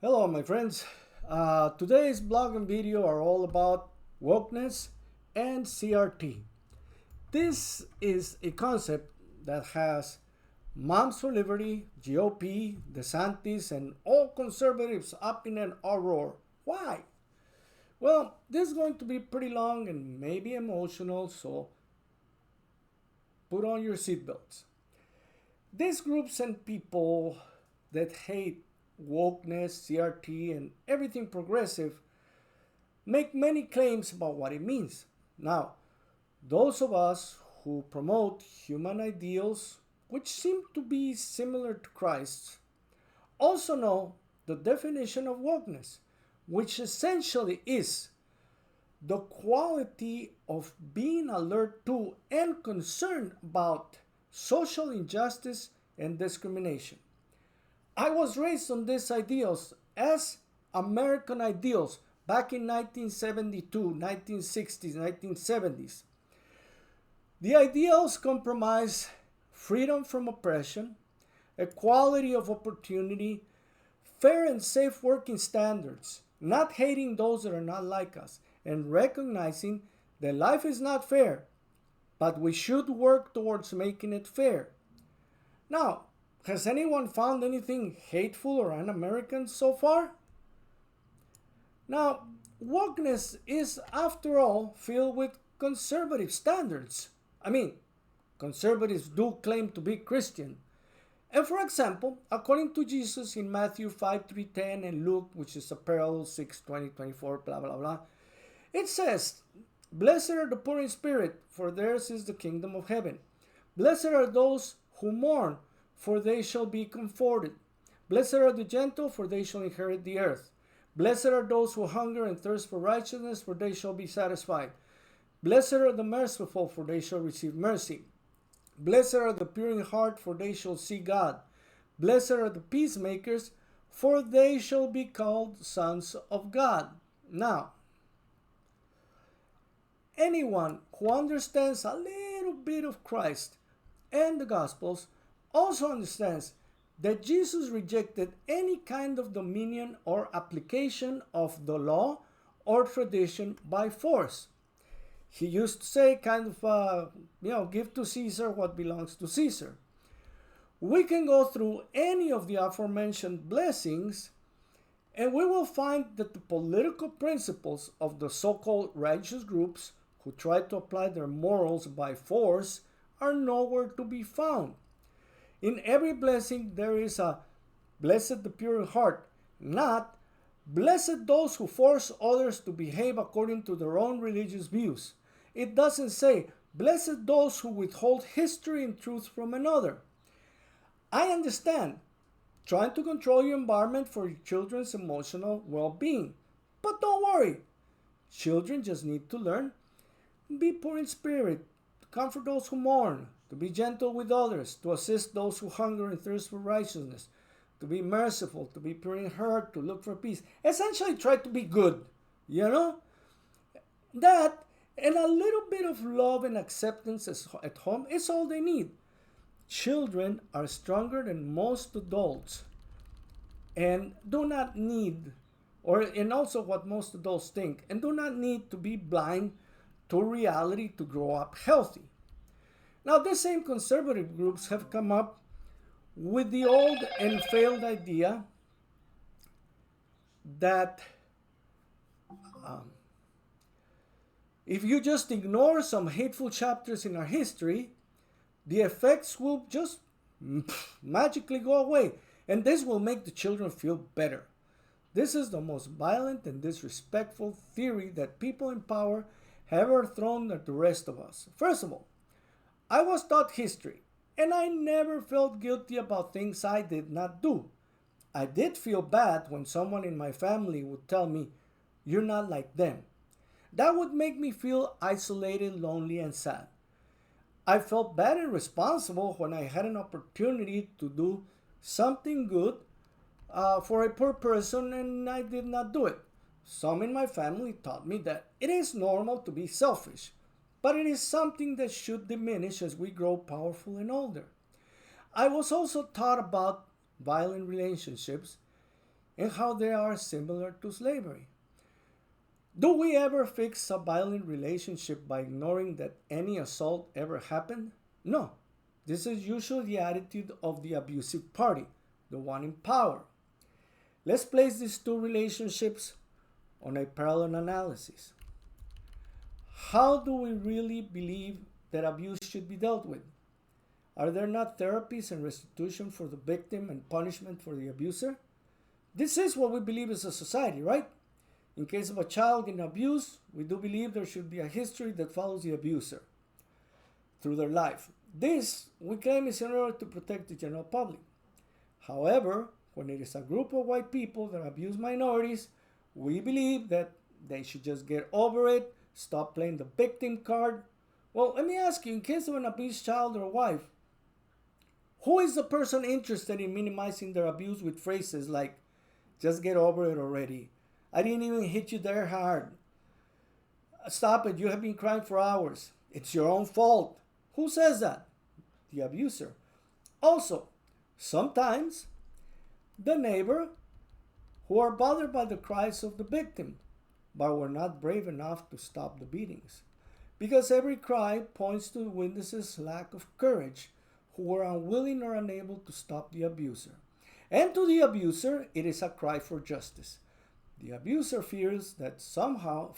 Hello, my friends. Today's blog and video are all about wokeness and CRT. This is a concept that has Moms for Liberty, GOP, DeSantis, and all conservatives up in an uproar. Why? Well, this is going to be pretty long and maybe emotional, so put on your seatbelts. These groups and people that hate wokeness, CRT, and everything progressive make many claims about what it means. Now, those of us who promote human ideals, which seem to be similar to Christ's, also know the definition of wokeness, which essentially is the quality of being alert to and concerned about social injustice and discrimination. I was raised on these ideals as American ideals back in 1972, 1960s, 1970s. The ideals comprise freedom from oppression, equality of opportunity, fair and safe working standards, not hating those that are not like us, and recognizing that life is not fair, but we should work towards making it fair. Now, has anyone found anything hateful or un-American so far? Now, wokeness is, after all, filled with conservative standards. Conservatives do claim to be Christian. And for example, according to Jesus in Matthew 5:3-10 and Luke, which is a parallel 6:20-24, blah, blah, blah, it says, "Blessed are the poor in spirit, for theirs is the kingdom of heaven. Blessed are those who mourn, for they shall be comforted. Blessed are the gentle, for they shall inherit the earth. Blessed are those who hunger and thirst for righteousness, for they shall be satisfied. Blessed are the merciful, for they shall receive mercy. Blessed are the pure in heart, for they shall see God. Blessed are the peacemakers, for they shall be called sons of God." Now, anyone who understands a little bit of Christ and the Gospels also understands that Jesus rejected any kind of dominion or application of the law or tradition by force. He used to say give to Caesar what belongs to Caesar. We can go through any of the aforementioned blessings and we will find that the political principles of the so-called righteous groups who try to apply their morals by force are nowhere to be found. In every blessing, there is a blessed the pure in heart, not blessed those who force others to behave according to their own religious views. It doesn't say blessed those who withhold history and truth from another. I understand trying to control your environment for your children's emotional well-being, but don't worry. Children just need to learn. Be poor in spirit, to comfort those who mourn, to be gentle with others, to assist those who hunger and thirst for righteousness, to be merciful, to be pure in heart, to look for peace. Essentially, try to be good, That and a little bit of love and acceptance at home is all they need. Children are stronger than most adults and do not need, and also what most adults think, and do not need to be blind to reality to grow up healthy. Now, the same conservative groups have come up with the old and failed idea that if you just ignore some hateful chapters in our history, the effects will just magically go away, and this will make the children feel better. This is the most violent and disrespectful theory that people in power have ever thrown at the rest of us. First of all, I was taught history, and I never felt guilty about things I did not do. I did feel bad when someone in my family would tell me, "You're not like them." That would make me feel isolated, lonely, and sad. I felt bad and responsible when I had an opportunity to do something good for a poor person and I did not do it. Some in my family taught me that it is normal to be selfish, but it is something that should diminish as we grow powerful and older. I was also taught about violent relationships, and how they are similar to slavery. Do we ever fix a violent relationship by ignoring that any assault ever happened? No. This is usually the attitude of the abusive party, the one in power. Let's place these two relationships on a parallel analysis. How do we really believe that abuse should be dealt with? Are there not therapies and restitution for the victim and punishment for the abuser? This is what we believe as a society, right? In case of a child getting abused, we do believe there should be a history that follows the abuser through their life. This, we claim, is in order to protect the general public. However, when it is a group of white people that abuse minorities, we believe that they should just get over it, stop playing the victim card. Well, let me ask you, in case of an abused child or wife, who is the person interested in minimizing their abuse with phrases like, just get over it already, I didn't even hit you there hard, stop it, you have been crying for hours, it's your own fault? Who says that? The abuser. Also, sometimes the neighbor who are bothered by the cries of the victim, but were not brave enough to stop the beatings. Because every cry points to the witness's lack of courage, who were unwilling or unable to stop the abuser. And to the abuser, it is a cry for justice. The abuser fears that somehow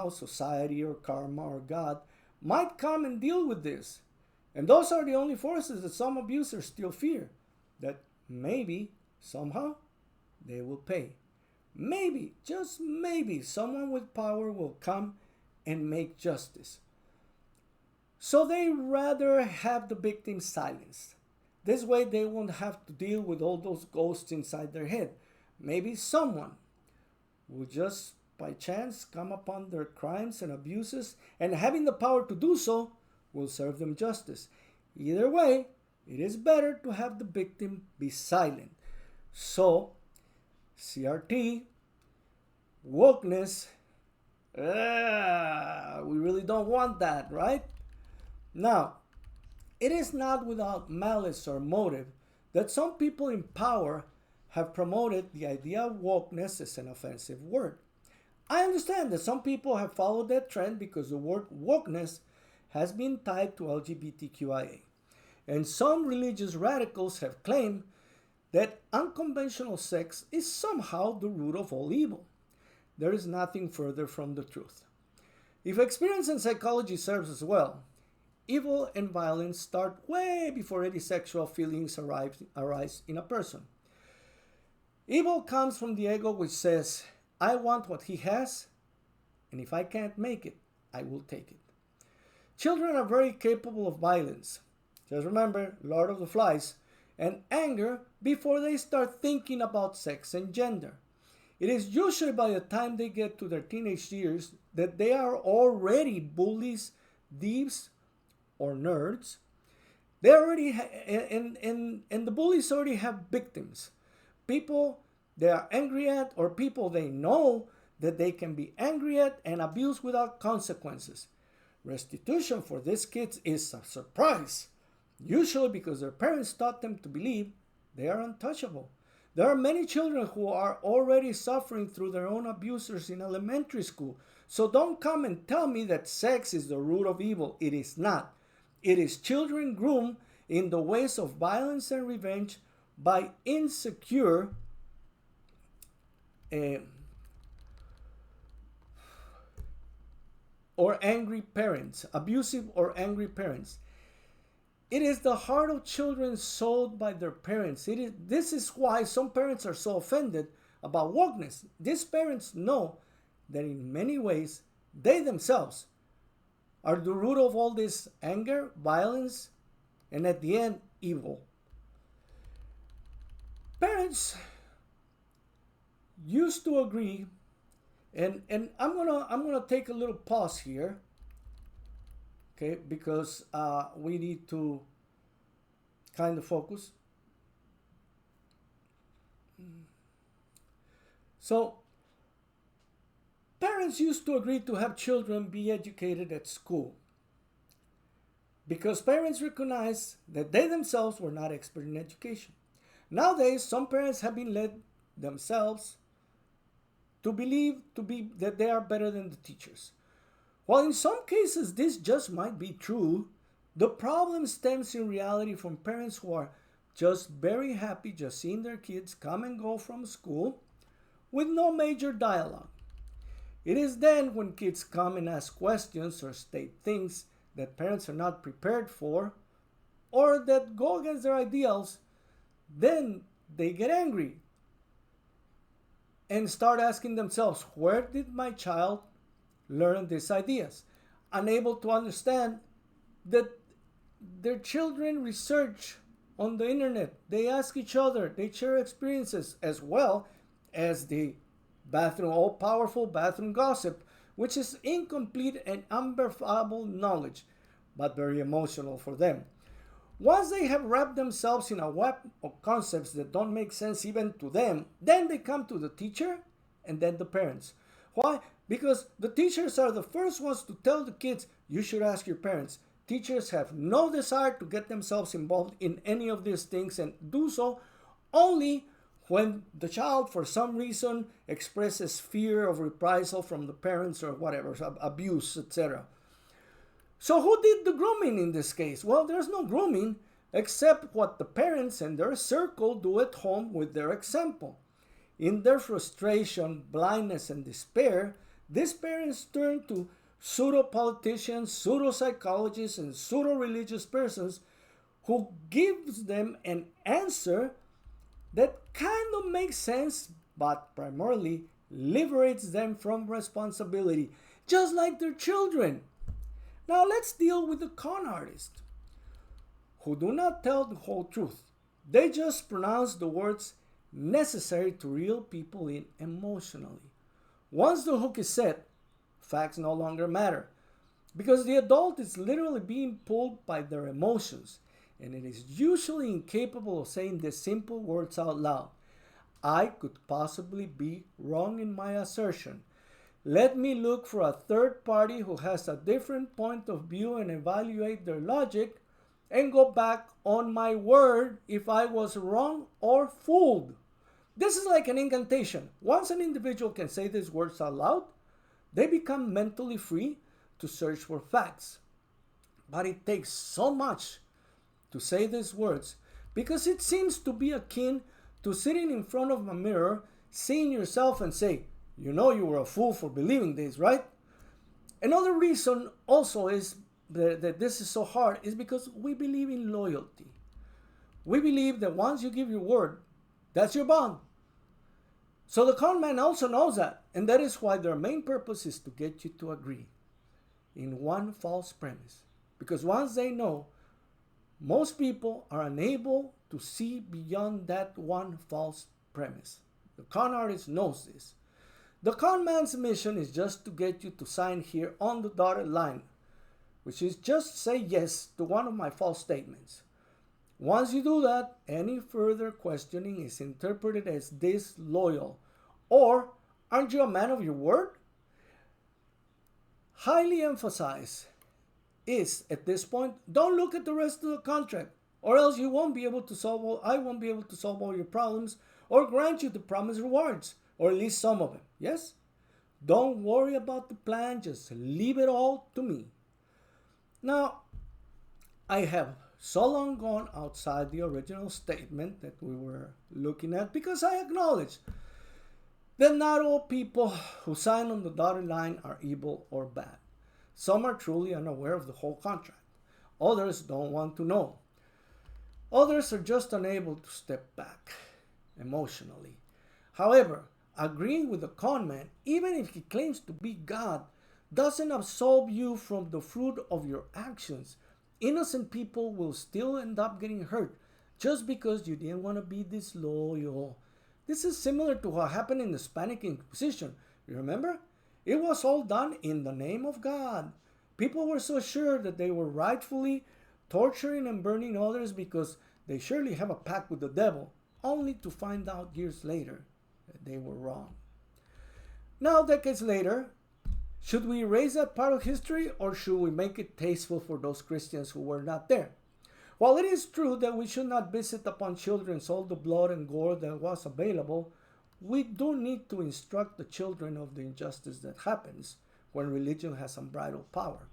society or karma or God might come and deal with this. And those are the only forces that some abusers still fear, that maybe, somehow, they will pay. Maybe, just maybe, someone with power will come and make justice. So they rather have the victim silenced. This way they won't have to deal with all those ghosts inside their head. Maybe someone will just by chance come upon their crimes and abuses, and having the power to do so will serve them justice. Either way, it is better to have the victim be silent. So, CRT, wokeness, we really don't want that, right? Now, it is not without malice or motive that some people in power have promoted the idea of wokeness as an offensive word. I understand that some people have followed that trend because the word wokeness has been tied to LGBTQIA. And some religious radicals have claimed that unconventional sex is somehow the root of all evil. There is nothing further from the truth. If experience and psychology serves as well, evil and violence start way before any sexual feelings arise in a person. Evil comes from the ego, which says, I want what he has, and if I can't make it, I will take it. Children are very capable of violence. Just remember, Lord of the Flies, and anger before they start thinking about sex and gender. It is usually by the time they get to their teenage years that they are already bullies, thieves, or nerds. They already and the bullies already have victims. People they are angry at, or people they know that they can be angry at and abuse without consequences. Restitution for these kids is a surprise, usually because their parents taught them to believe they are untouchable. There are many children who are already suffering through their own abusers in elementary school. So don't come and tell me that sex is the root of evil. It is not. It is children groomed in the ways of violence and revenge by insecure or angry parents, abusive or angry parents. It is the heart of children sold by their parents. This is why some parents are so offended about wokeness. These parents know that in many ways they themselves are the root of all this anger, violence, and at the end, evil. Parents used to agree, and I'm gonna take a little pause here, okay, because we need to kind of focus. So, parents used to agree to have children be educated at school because parents recognized that they themselves were not expert in education. Nowadays, some parents have been led themselves to believe that they are better than the teachers. While in some cases this just might be true, the problem stems in reality from parents who are just very happy just seeing their kids come and go from school with no major dialogue. It is then when kids come and ask questions or state things that parents are not prepared for or that go against their ideals, then they get angry and start asking themselves, where did my child learn these ideas? Unable to understand that their children research on the internet, they ask each other, they share experiences, as well as the bathroom, all-powerful bathroom gossip, which is incomplete and unverifiable knowledge, but very emotional for them. Once they have wrapped themselves in a web of concepts that don't make sense even to them, then they come to the teacher and then the parents. Why? Because the teachers are the first ones to tell the kids, you should ask your parents. Teachers have no desire to get themselves involved in any of these things and do so only when the child, for some reason, expresses fear of reprisal from the parents or whatever, abuse, etc. So who did the grooming in this case? Well, there's no grooming except what the parents and their circle do at home with their example. In their frustration, blindness, and despair, these parents turn to pseudo-politicians, pseudo-psychologists, and pseudo-religious persons who gives them an answer that kind of makes sense, but primarily liberates them from responsibility, just like their children. Now let's deal with the con artists, who do not tell the whole truth. They just pronounce the words necessary to reel people in emotionally. Once the hook is set, facts no longer matter, because the adult is literally being pulled by their emotions, and it is usually incapable of saying the simple words out loud. I could possibly be wrong in my assertion. Let me look for a third party who has a different point of view and evaluate their logic and go back on my word if I was wrong or fooled. This is like an incantation. Once an individual can say these words out loud, they become mentally free to search for facts. But it takes so much to say these words because it seems to be akin to sitting in front of a mirror, seeing yourself and say, you know you were a fool for believing this, right? Another reason also is that this is so hard is because we believe in loyalty. We believe that once you give your word, that's your bond. So the con man also knows that, and that is why their main purpose is to get you to agree in one false premise. Because once they know, most people are unable to see beyond that one false premise. The con artist knows this. The con man's mission is just to get you to sign here on the dotted line, which is just say yes to one of my false statements. Once you do that, any further questioning is interpreted as disloyal, or aren't you a man of your word? Highly emphasized is at this point, don't look at the rest of the contract, or else you won't be able to solve I won't be able to solve all your problems or grant you the promised rewards, or at least some of them. Yes? Don't worry about the plan, just leave it all to me. Now, I have so long gone outside the original statement that we were looking at because I acknowledge that not all people who sign on the dotted line are evil or bad. Some are truly unaware of the whole contract. Others don't want to know. Others are just unable to step back emotionally. However, agreeing with the con man, even if he claims to be God, doesn't absolve you from the fruit of your actions. Innocent people will still end up getting hurt just because you didn't want to be disloyal. This is similar to what happened in the Spanish Inquisition. You remember? It was all done in the name of God. People were so sure that they were rightfully torturing and burning others because they surely have a pact with the devil, only to find out years later that they were wrong. Now, decades later, should we erase that part of history or should we make it tasteful for those Christians who were not there? While it is true that we should not visit upon children all the blood and gore that was available, we do need to instruct the children of the injustice that happens when religion has unbridled power.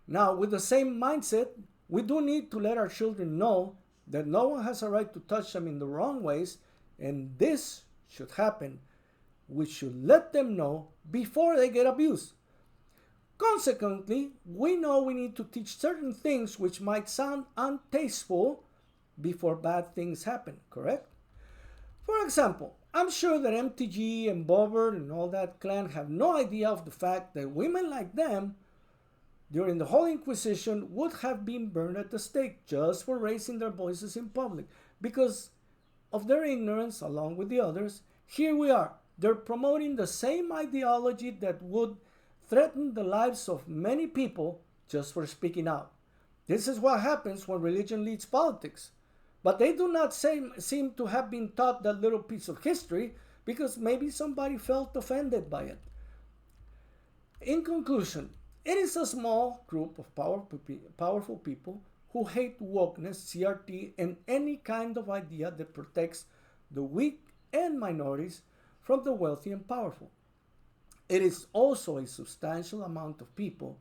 Now, with the same mindset, we do need to let our children know that no one has a right to touch them in the wrong ways, and this should happen. We should let them know before they get abused. Consequently, we know we need to teach certain things which might sound untasteful before bad things happen, correct? For example, I'm sure that MTG and Bobbert and all that clan have no idea of the fact that women like them during the whole Inquisition would have been burned at the stake just for raising their voices in public. Because of their ignorance, along with the others, here we are. They're promoting the same ideology that would threaten the lives of many people just for speaking out. This is what happens when religion leads politics. But they do not seem to have been taught that little piece of history because maybe somebody felt offended by it. In conclusion, it is a small group of powerful people who hate wokeness, CRT, and any kind of idea that protects the weak and minorities from the wealthy and powerful. It is also a substantial amount of people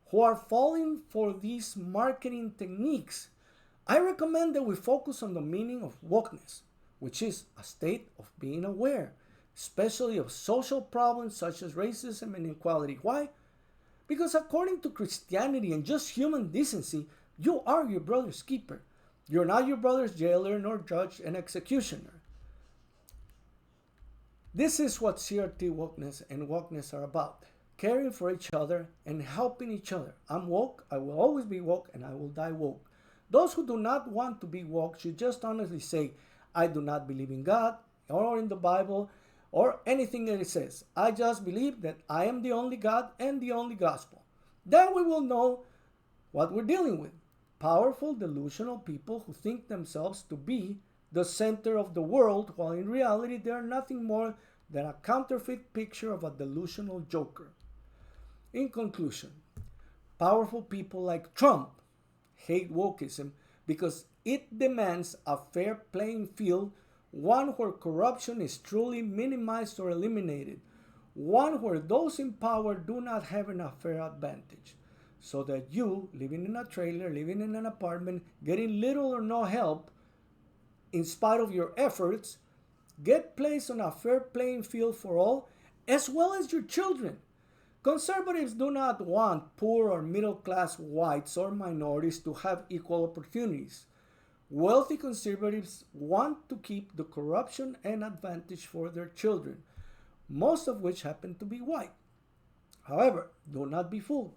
who are falling for these marketing techniques. I recommend that we focus on the meaning of wokeness, which is a state of being aware, especially of social problems such as racism and inequality. Why? Because according to Christianity and just human decency, you are your brother's keeper. You're not your brother's jailer, nor judge and executioner. This is what CRT wokeness and wokeness are about. Caring for each other and helping each other. I'm woke, I will always be woke, and I will die woke. Those who do not want to be woke should just honestly say, I do not believe in God or in the Bible or anything that it says. I just believe that I am the only God and the only gospel. Then we will know what we're dealing with. Powerful, delusional people who think themselves to be the center of the world, while in reality they are nothing more than a counterfeit picture of a delusional joker. In conclusion, powerful people like Trump hate wokeism because it demands a fair playing field, one where corruption is truly minimized or eliminated, one where those in power do not have an unfair advantage, so that you, living in a trailer, living in an apartment, getting little or no help, in spite of your efforts, get placed on a fair playing field for all, as well as your children. Conservatives do not want poor or middle-class whites or minorities to have equal opportunities. Wealthy conservatives want to keep the corruption and advantage for their children, most of which happen to be white. However, do not be fooled.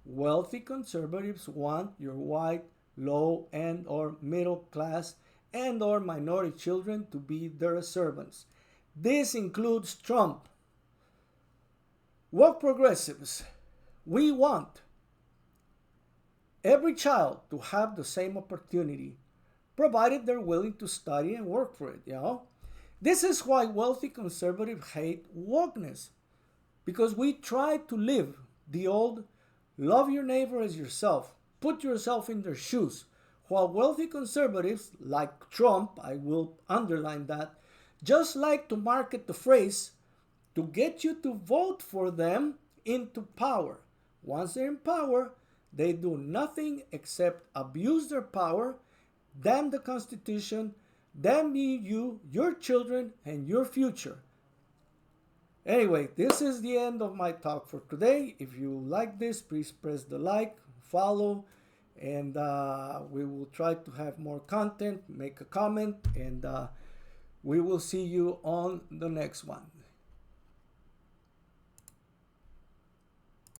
Wealthy conservatives want your white, low, and or middle class and or minority children to be their servants. This includes Trump. Woke progressives, we want every child to have the same opportunity, provided they're willing to study and work for it, This is why wealthy conservatives hate wokeness, because we try to live the old love your neighbor as yourself, put yourself in their shoes, while wealthy conservatives, like Trump, I will underline that, just like to market the phrase to get you to vote for them into power. Once they're in power, they do nothing except abuse their power, damn the Constitution, damn you, your children, and your future. Anyway, this is the end of my talk for today. If you like this, please press the like, follow, and we will try to have more content. Make a comment, and we will see you on the next one.